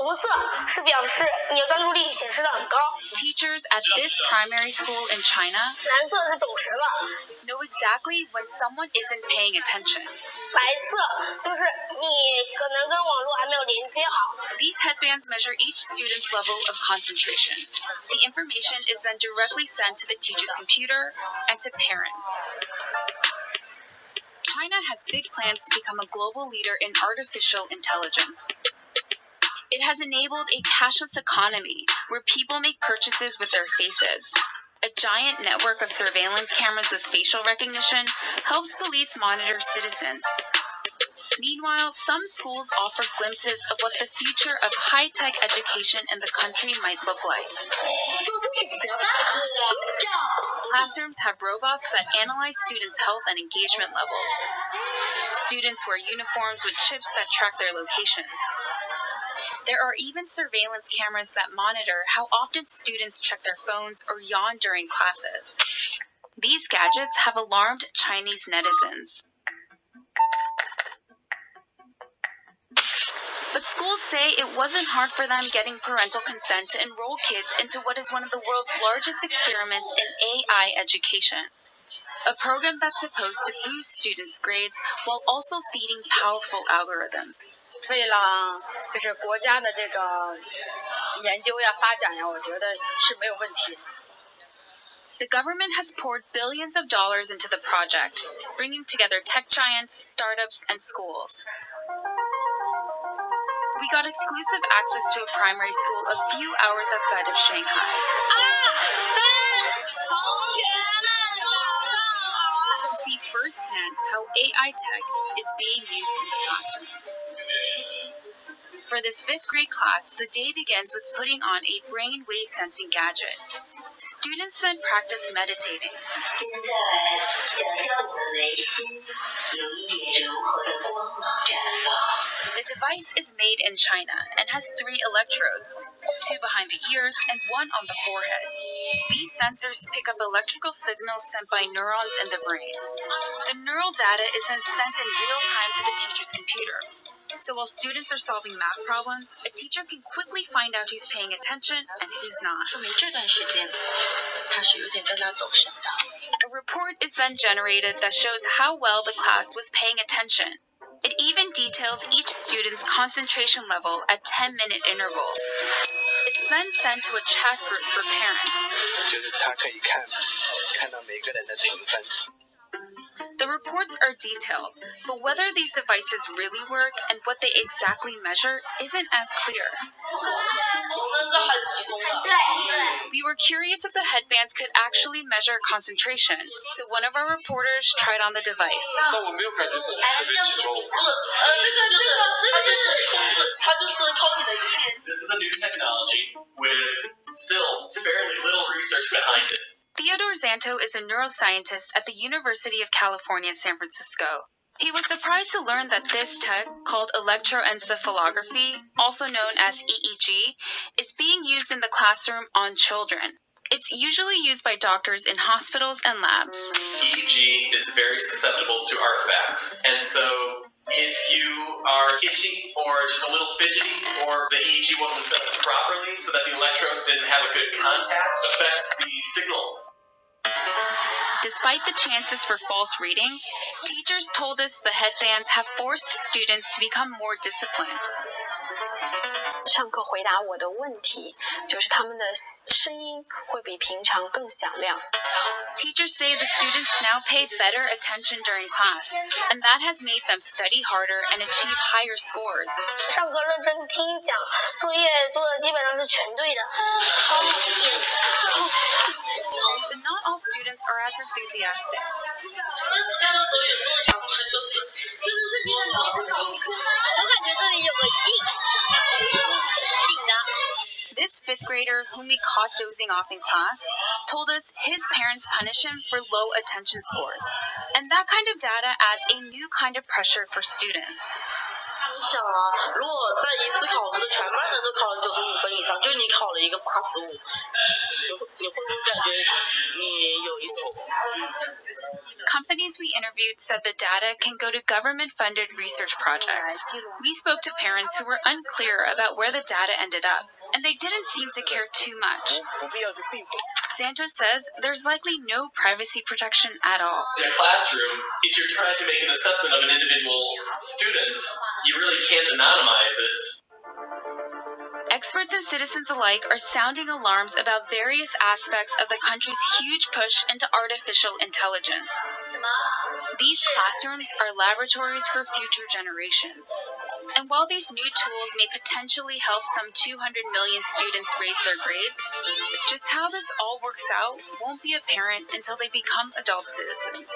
红色是表示你的专注力显示得很高。Teachers at this primary school in China 蓝色是走神了。know exactly when someone isn't paying attention. 白色就是你可能跟网络还没有连接好。These headbands measure each student's level of concentration. The information is then directly sent to the teacher's computer and to parents. China has big plans to become a global leader in artificial intelligence. It has enabled a cashless economy where people make purchases with their faces. A giant network of surveillance cameras with facial recognition helps police monitor citizens. Meanwhile, some schools offer glimpses of what the future of high-tech education in the country might look like. Classrooms have robots that analyze students' health and engagement levels. Students wear uniforms with chips that track their locations. There are even surveillance cameras that monitor how often students check their phones or yawn during classes. These gadgets have alarmed Chinese netizens. But schools say it wasn't hard for them getting parental consent to enroll kids into what is one of the world's largest experiments in AI education. A program that's supposed to boost students' grades while also feeding powerful algorithms. 为了就是国家的这个研究呀、发展呀，我觉得是没有问题。The government has poured billions of dollars into the project, bringing together tech giants, startups, and schools. We got exclusive access to a primary school a few hours outside of Shanghai. To see firsthand how AI tech is being used in the classroom. For this 5th grade class, the day begins with putting on a brainwave sensing gadget. Students then practice meditating. The device is made in China and has 3 electrodes, 2 behind the ears and 1 on the forehead. These sensors pick up electrical signals sent by neurons in the brain. The neural data is then sent in real time to the teacher's computer. So while students are solving math problems, a teacher can quickly find out who's paying attention and who's not. A report is then generated that shows how well the class was paying attention. It even details each student's concentration level at 10-minute intervals. It's then sent to a chat group for parents. The reports are detailed, but whether these devices really work and what they exactly measure isn't as clear. We were curious if the headbands could actually measure concentration, so one of our reporters tried on the device. This is a new technology with still fairly little research behind it. Theodore Zanto is a neuroscientist at the University of California, San Francisco. He was surprised to learn that this tech, called electroencephalography, also known as EEG, is being used in the classroom on children. It's usually used by doctors in hospitals and labs. EEG is very susceptible to artifacts, and so if you are itchy or just a little fidgety, or the EEG wasn't set up properly so that the electrodes didn't have a good contact, affects the signal. Despite the chances for false readings, teachers told us the headbands have forced students to become more disciplined. 上课回答我的问题，就是他们的声音会比平常更响亮。Teachers say the students now pay better attention during class, and that has made them study harder and achieve higher scores. 上课认真听讲，作业做的基本上是全对的。But not all students are as enthusiastic. This 5th grader, whom we caught dozing off in class, told us his parents punish him for low attention scores. And that kind of data adds a new kind of pressure for students. 你想啊，如果在一次考试全班人都考了95分以上，就你考了一个85，你会不会感觉你有一种Companies we interviewed said the data can go to government-funded research projects. We spoke to parents who were unclear about where the data ended up, and they didn't seem to care too much. Santos says there's likely no privacy protection at all. In a classroom, if you're trying to make an assessment of an individual student, you really can't anonymize it. Experts and citizens alike are sounding alarms about various aspects of the country's huge push into artificial intelligence. These classrooms are laboratories for future generations. And while these new tools may potentially help some 200 million students raise their grades, just how this all works out won't be apparent until they become adult citizens.